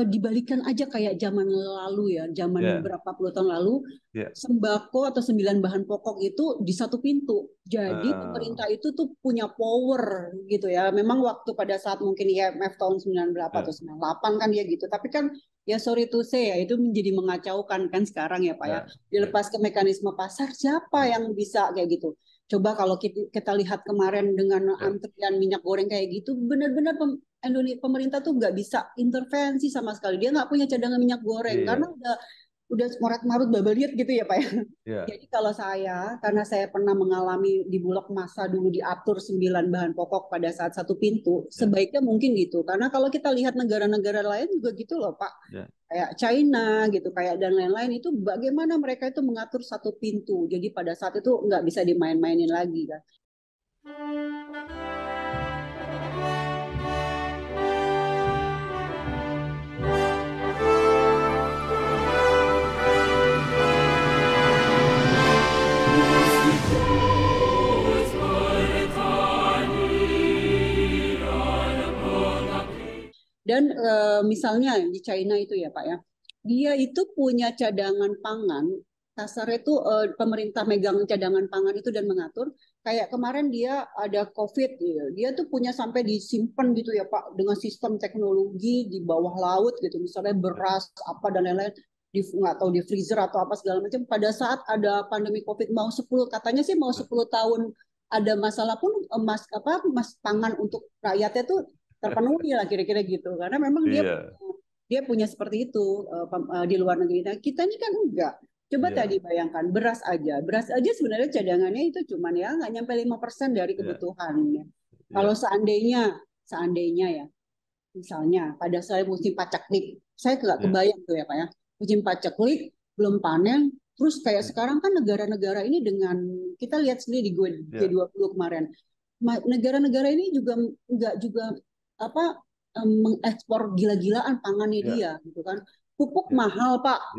dibalikan aja kayak zaman lalu ya, zaman Ya, berapa puluh tahun lalu, ya. sembako atau 9 bahan pokok itu di satu pintu. Jadi Eh, pemerintah itu tuh punya power gitu ya. Memang waktu pada saat mungkin IMF tahun 90 berapa atau ya, 98 kan dia gitu. Tapi kan ya sorry to say ya itu menjadi mengacaukan kan sekarang ya Pak ya. ya, ya, Dilepas ke mekanisme pasar siapa ya, yang bisa kayak gitu. Coba kalau kita lihat kemarin dengan ya. antrian minyak goreng kayak gitu, benar-benar Indonesia pemerintah tuh nggak bisa intervensi sama sekali. Dia nggak punya cadangan minyak goreng karena Iya, udah morat marut babaliet gitu ya Pak ya. iya, Jadi kalau saya, karena saya pernah mengalami di Bulog masa dulu diatur 9 bahan pokok pada saat satu pintu, iya, sebaiknya mungkin gitu. Karena kalau kita lihat negara-negara lain juga gitu loh Pak. iya. Kayak China gitu, kayak dan lain-lain itu bagaimana mereka itu mengatur satu pintu. Jadi pada saat itu nggak bisa dimain-mainin lagi kan. Dan misalnya di China itu ya Pak ya, dia itu punya cadangan pangan, kasarnya itu pemerintah megang cadangan pangan itu dan mengatur. Kayak kemarin dia ada COVID, gitu. Dia tuh punya sampai disimpan gitu ya Pak, dengan sistem teknologi di bawah laut gitu, misalnya beras apa dan lain-lain, nggak tahu di freezer atau apa segala macam. Pada saat ada pandemi COVID mau 10, katanya sih mau 10 tahun ada masalah pun mas pangan untuk rakyatnya tuh terpenuhi lah kira-kira gitu, karena memang dia punya seperti itu di luar negeri. Nah kita ini kan enggak. Coba tadi bayangkan beras aja sebenarnya cadangannya itu cuman ya nggak nyampe 5% dari kebutuhannya. Kalau seandainya ya, misalnya pada saat musim paceklik, saya nggak kebayang tuh ya Pak ya, musim paceklik belum panen, terus kayak sekarang kan negara-negara ini dengan kita lihat sendiri di G20 kemarin, negara-negara ini juga nggak juga apa mengekspor gila-gilaan pangannya dia gitu kan. Pupuk mahal Pak.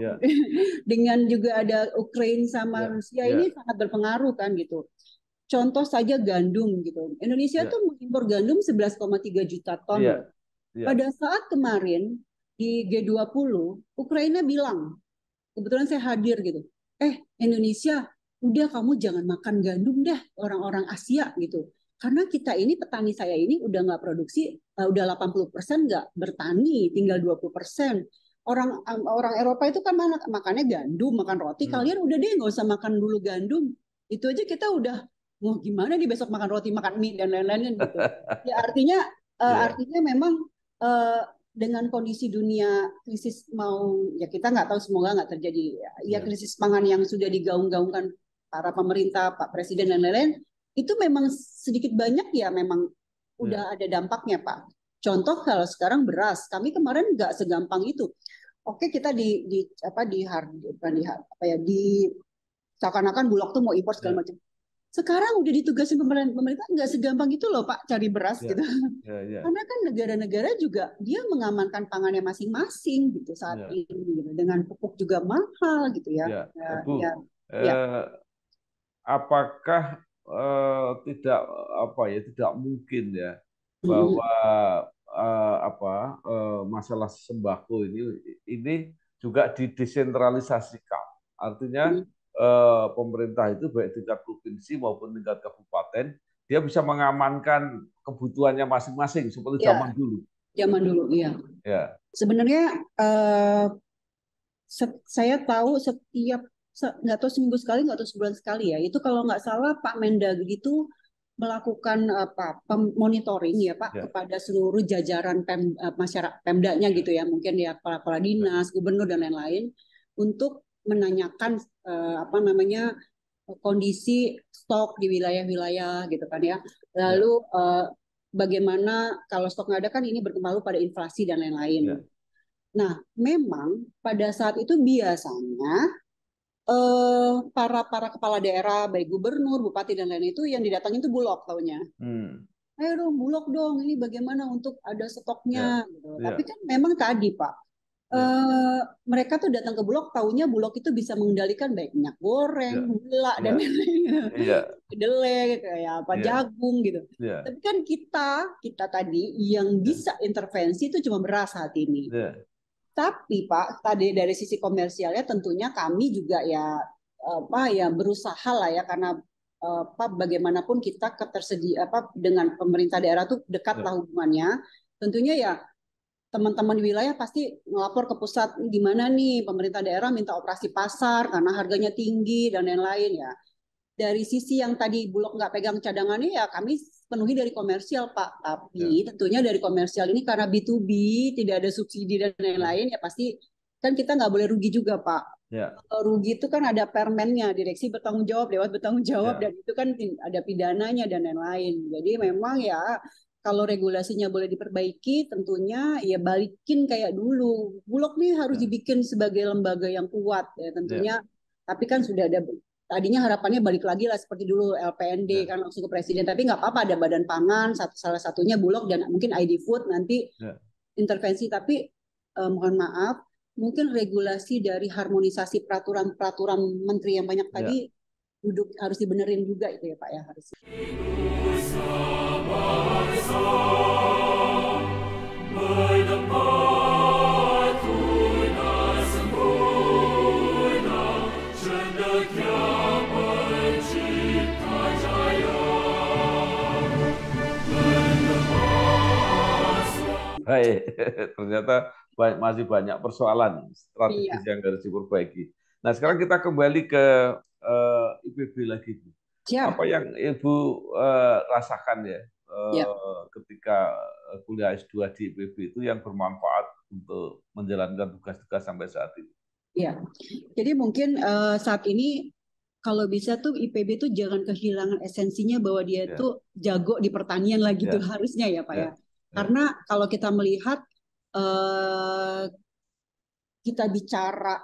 Dengan juga ada Ukraina sama Rusia ini sangat berpengaruh kan gitu. Contoh saja gandum gitu. Indonesia tuh mengimpor gandum 11,3 juta ton. Pada saat kemarin di G20, Ukraina bilang, kebetulan saya hadir gitu. Indonesia, udah kamu jangan makan gandum deh orang-orang Asia gitu. Karena kita ini petani saya ini udah nggak produksi, udah 80% nggak bertani, tinggal 20%. Orang Eropa itu kan makannya gandum, makan roti. Kalian udah deh nggak usah makan dulu gandum. Itu aja kita udah mau gimana nih besok makan roti, makan mie dan lain-lain gitu. Ya artinya memang dengan kondisi dunia krisis ya kita nggak tahu, semoga nggak terjadi ya krisis pangan yang sudah digaung-gaungkan para pemerintah, Pak Presiden dan lain-lain, itu memang sedikit banyak ya memang udah ada dampaknya Pak. Contoh kalau sekarang beras, kami kemarin nggak segampang itu. Oke, kita seakan-akan Bulog tuh mau impor segala macam. Sekarang udah ditugasin pemerintah nggak segampang itu loh Pak cari beras gitu. Karena kan negara-negara juga dia mengamankan pangannya masing-masing gitu saat ini gitu. Dengan pupuk juga mahal gitu ya. Bu, apakah tidak mungkin ya bahwa masalah sembako ini juga didesentralisasikan, artinya pemerintah itu baik tingkat provinsi maupun tingkat kabupaten dia bisa mengamankan kebutuhannya masing-masing seperti zaman dulu. Zaman dulu, iya. Sebenarnya saya tahu setiap nggak tahu seminggu sekali, nggak tahu sebulan sekali ya. Itu kalau nggak salah Pak Mendagri itu melakukan monitoring ya Pak kepada seluruh jajaran masyarakat Pemdanya gitu ya, mungkin ya kepala dinas, gubernur dan lain-lain untuk menanyakan kondisi stok di wilayah-wilayah gitu kan ya. Lalu bagaimana kalau stok nggak ada kan ini berpengaruh pada inflasi dan lain-lain. Nah, memang pada saat itu biasanya para kepala daerah, baik gubernur, bupati dan lain itu yang didatangin itu Bulog taunya. Ayo dong Bulog dong, ini bagaimana untuk ada stoknya. Gitu. Tapi kan memang tadi Pak, mereka tuh datang ke Bulog, taunya Bulog itu bisa mengendalikan baik minyak goreng, gula dan lain-lain, kedelai, kayak apa jagung gitu. Tapi kan kita tadi yang bisa intervensi itu cuma beras saat ini. Tapi Pak, tadi dari sisi komersialnya tentunya kami juga ya berusaha lah ya, karena bagaimanapun kita dengan pemerintah daerah tuh dekat lah hubungannya. Tentunya ya teman-teman di wilayah pasti ngelapor ke pusat, gimana nih pemerintah daerah minta operasi pasar karena harganya tinggi dan lain-lain ya. Dari sisi yang tadi Bulog nggak pegang cadangannya ya kami penuhi dari komersial Pak. Tapi tentunya dari komersial ini karena B2B tidak ada subsidi dan lain-lain ya pasti kan kita nggak boleh rugi juga Pak. Rugi itu kan ada permennya, direksi bertanggung jawab, dewan bertanggung jawab dan itu kan ada pidananya dan lain-lain. Jadi memang ya kalau regulasinya boleh diperbaiki tentunya ya balikin kayak dulu. Bulog nih harus dibikin sebagai lembaga yang kuat ya tentunya. Tapi kan sudah ada, tadinya harapannya balik lagi lah seperti dulu LPND kan langsung ke presiden, tapi nggak apa-apa ada badan pangan, salah satunya Bulog dan mungkin ID Food nanti intervensi. Tapi mohon maaf, mungkin regulasi dari harmonisasi peraturan menteri yang banyak tadi duduk harus dibenerin juga itu ya Pak ya harus. baik. Ternyata masih banyak persoalan strategis Iya, yang harus diperbaiki. Nah, sekarang kita kembali ke IPB lagi, Bu. siap. Apa yang Ibu rasakan ya Ya, ketika kuliah S2 di IPB itu yang bermanfaat untuk menjalankan tugas-tugas sampai saat ini? ya. Jadi mungkin saat ini kalau bisa tuh IPB tuh jangan kehilangan esensinya bahwa dia Ya, tuh jago di pertanian lah gitu ya, harusnya ya Pak ya. ya, ya, Karena kalau kita melihat eh, kita bicara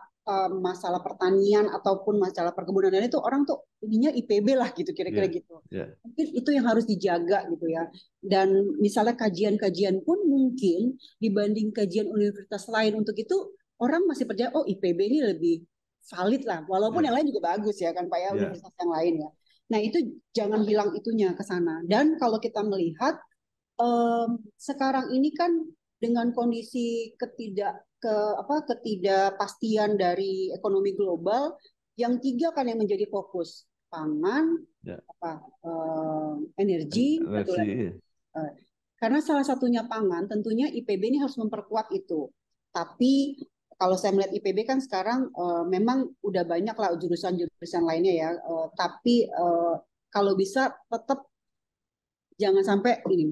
masalah pertanian ataupun masalah perkebunan dan itu orang tuh ininya IPB lah gitu kira-kira ya, gitu. ya, Mungkin itu yang harus dijaga gitu ya. Dan misalnya kajian-kajian pun mungkin dibanding kajian universitas lain untuk itu orang masih percaya oh IPB ini lebih valid lah. Walaupun yang ya, lain juga bagus ya kan Pak ya ya, universitas yang lain ya. Nah itu jangan hilang itunya ke sana. Dan kalau kita melihat sekarang ini kan dengan kondisi ketidakpastian dari ekonomi global, yang tiga kan yang menjadi fokus pangan, ya. energi, satu lagi. Energi. Eh, karena salah satunya pangan, tentunya IPB ini harus memperkuat itu. Tapi kalau saya melihat IPB kan sekarang memang udah banyak lah jurusan-jurusan lainnya ya. Tapi kalau bisa tetap jangan sampai ini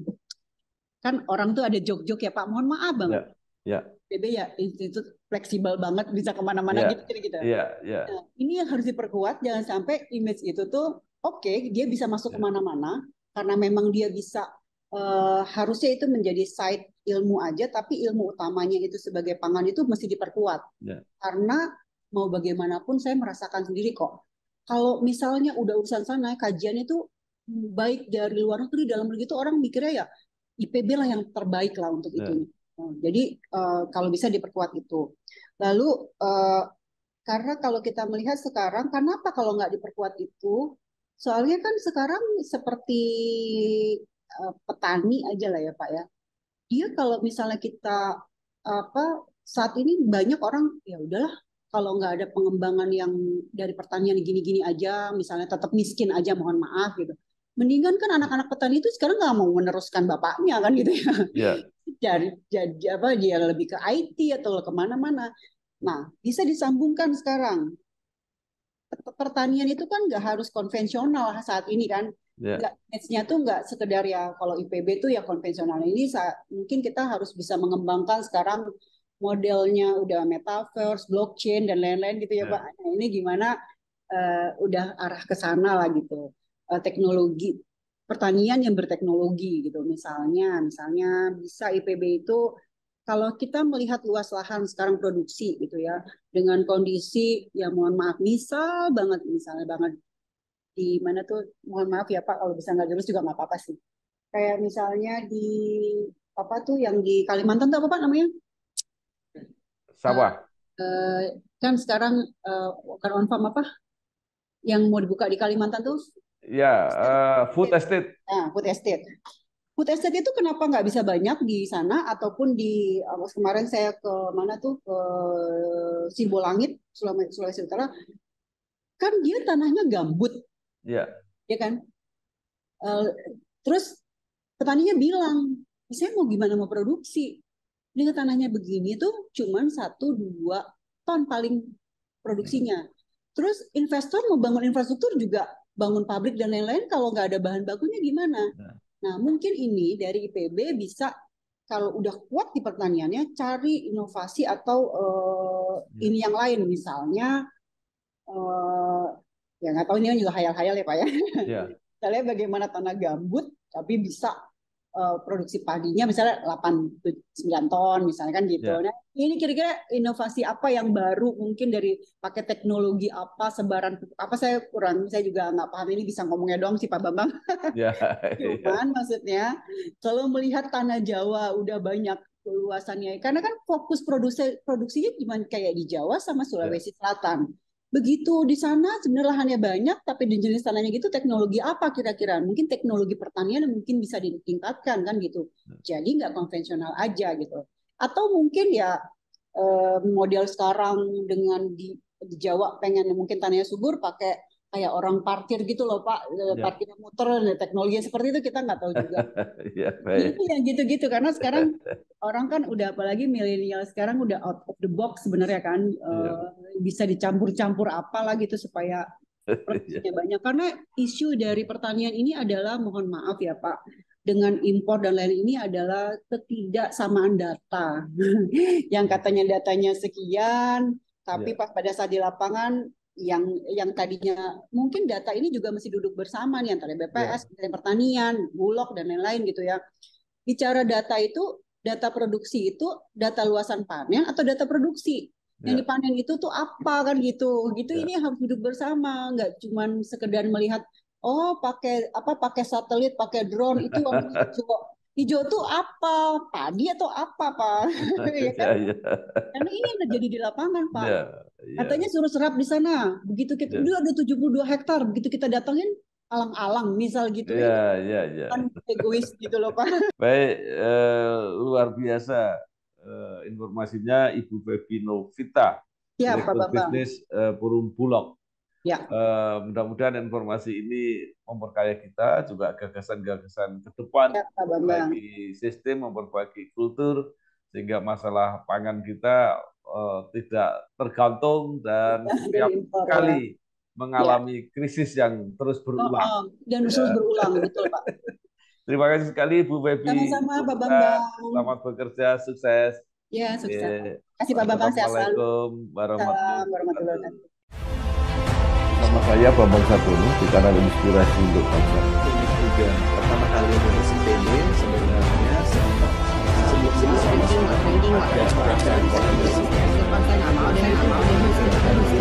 kan orang tuh ada jok-jok ya Pak, mohon maaf banget. Ya, ya, PB ya institut fleksibel banget bisa kemana-mana gitu ya, gitu. ya, ya, Nah, ini yang harus diperkuat, jangan sampai image itu tuh oke, dia bisa masuk ya, kemana-mana karena memang dia bisa harusnya itu menjadi side ilmu aja, tapi ilmu utamanya itu sebagai pangan itu mesti diperkuat ya, karena mau bagaimanapun saya merasakan sendiri kok. Kalau misalnya udah urusan sana kajian itu baik dari luar negeri dalam negeri itu orang mikirnya ya IPB lah yang terbaik lah untuk ya, itu. Jadi kalau bisa diperkuat itu. Lalu karena kalau kita melihat sekarang, kenapa kalau nggak diperkuat itu? Soalnya kan sekarang seperti petani aja lah ya Pak ya. Dia kalau misalnya kita apa saat ini banyak orang ya udahlah kalau nggak ada pengembangan yang dari pertanian gini-gini aja, misalnya tetap miskin aja, mohon maaf gitu. Mendingan kan anak-anak petani itu sekarang nggak mau meneruskan bapaknya kan gitu ya. ya, Jadi apa dia lebih ke IT atau kemana-mana. Nah, bisa disambungkan sekarang pertanian itu kan nggak harus konvensional saat ini kan. ya, Nggak, match-nya tuh nggak sekedar ya kalau IPB tuh ya konvensional. Ini mungkin kita harus bisa mengembangkan sekarang modelnya udah metaverse, blockchain dan lain-lain gitu ya Pak. ya, Nah, ini gimana udah arah ke sana lah gitu. Teknologi pertanian yang berteknologi gitu. Misalnya bisa IPB itu kalau kita melihat luas lahan sekarang produksi gitu ya dengan kondisi ya mohon maaf misalnya banget di mana tuh mohon maaf ya Pak kalau bisa nggak jurus juga nggak apa-apa sih kayak misalnya di apa tuh yang di Kalimantan tuh apa Pak namanya Eh, sawah. kan sekarang bukan on farm apa yang mau dibuka di Kalimantan tuh Ya, food estate. food estate. Food estate itu kenapa nggak bisa banyak di sana ataupun di kemarin saya ke mana tuh ke Sibolangit Sulawesi Utara kan dia tanahnya gambut Ya, ya kan. Eh, terus petaninya bilang saya mau gimana mau produksi ini tanahnya begini tuh cuman 1-2 ton paling hmm, produksinya. Terus investor mau bangun infrastruktur juga bangun pabrik dan lain-lain kalau nggak ada bahan bakunya gimana? ya, Nah, mungkin ini dari IPB bisa kalau udah kuat di pertaniannya cari inovasi atau ya, ini yang lain misalnya eh, ya nggak tahu ini kan juga hayal-hayal ya Pak ya. ya, Misalnya bagaimana tanah gambut tapi bisa produksi padinya misalnya 8-9 ton misalnya kan gitu. ya. Nah, ini kira-kira inovasi apa yang baru mungkin dari pakai teknologi apa sebaran apa saya kurang saya juga nggak paham ini bisa ngomongnya doang sih Pak Bambang. Ya, ya, Cuman maksudnya kalau melihat tanah Jawa udah banyak luasannya karena kan fokus produksinya cuma kayak di Jawa sama ya. Sulawesi Selatan. Begitu di sana sebenarnya lahannya banyak tapi di jenis tanahnya gitu teknologi apa kira-kira? Mungkin teknologi pertanian yang mungkin bisa ditingkatkan kan gitu. Jadi nggak konvensional aja gitu. Atau mungkin ya model sekarang dengan di Jawa pengen mungkin tanahnya subur pakai kayak orang parkir gitu loh Pak, parkir muter, teknologi seperti itu kita nggak tahu juga. Ya, baik. Itu yang gitu-gitu karena sekarang orang kan udah, apalagi milenial sekarang udah out of the box sebenarnya kan, bisa dicampur-campur apalah gitu supaya prosesnya banyak. Karena isu dari pertanian ini adalah, mohon maaf ya Pak, dengan impor dan lain ini adalah ketidaksamaan data. Yang katanya datanya sekian, tapi pas pada saat di lapangan yang tadinya mungkin data ini juga masih duduk bersama nih antara BPS, Kementerian Pertanian, Bulog dan lain-lain gitu ya. Bicara data itu, data produksi itu data luasan panen atau data produksi? Yang dipanen itu tuh apa kan gitu. Ini harus duduk bersama, nggak cuman sekedar melihat oh pakai satelit, pakai drone itu warnanya hijau. Hijau tuh apa? Padi atau apa, Pak? Ya kan? Karena ini yang terjadi di lapangan, Pak. Katanya suruh serap di sana. Begitu kita dia ada 72 hektar, begitu kita datangin alang-alang misal gitu. Kan egois gitu loh, Pak. Baik, luar biasa informasinya Ibu Febi Novita, Direktur Bisnis Perum Bulog. Mudah-mudahan informasi ini memperkaya kita, juga gagasan-gagasan ke depan, memperbaiki sistem, memperbaiki kultur, sehingga masalah pangan kita tidak tergantung dan setiap kali mengalami krisis yang terus berulang. Dan terus berulang, betul Pak. Terima kasih sekali Bu Febi. Sama-sama Pak Bambang. Selamat bekerja, sukses. Ya, sukses. Terima kasih Pak Bambang. Assalamualaikum warahmatullahi wabarakatuh. Nama saya Bambang Sabono di kanal Inspirasi untuk Bangsa. Ini juga pertama kali Indonesia PD sebenarnya sebelum-sebelumnya